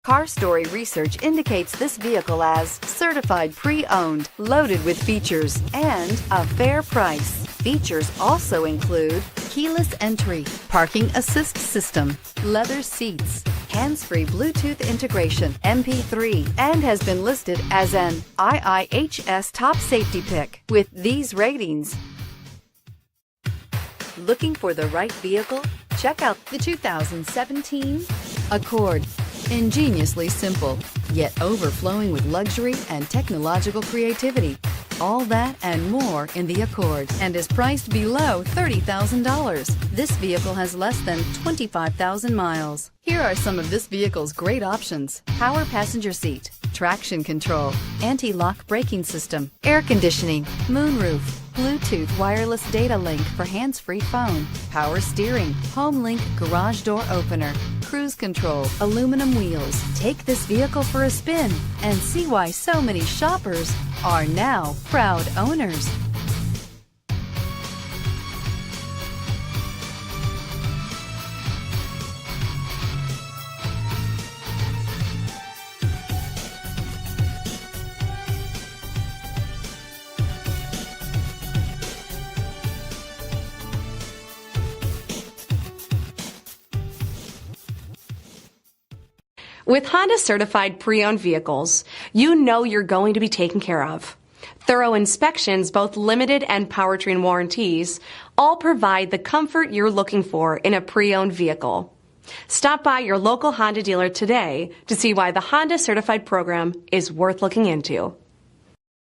Car Story research indicates this vehicle as certified pre-owned, loaded with features, and a fair price. Features also include keyless entry, parking assist system, leather seats, hands-free Bluetooth integration, MP3, and has been listed as an IIHS top safety pick with these ratings. Looking for the right vehicle? Check out the 2017 Accord. Ingeniously simple, yet overflowing with luxury and technological creativity. All that and more in the Accord, and is priced below $30,000. This vehicle has less than 25,000 miles. Here are some of this vehicle's great options: power passenger seat, traction control, anti-lock braking system, air conditioning, moonroof, Bluetooth wireless data link for hands-free phone, power steering, home link garage door opener, cruise control, aluminum wheels. Take this vehicle for a spin and see why so many shoppers are now proud owners. With Honda certified pre-owned vehicles, you know you're going to be taken care of. Thorough inspections, both limited and powertrain warranties, all provide the comfort you're looking for in a pre-owned vehicle. Stop by your local Honda dealer today to see why the Honda certified program is worth looking into.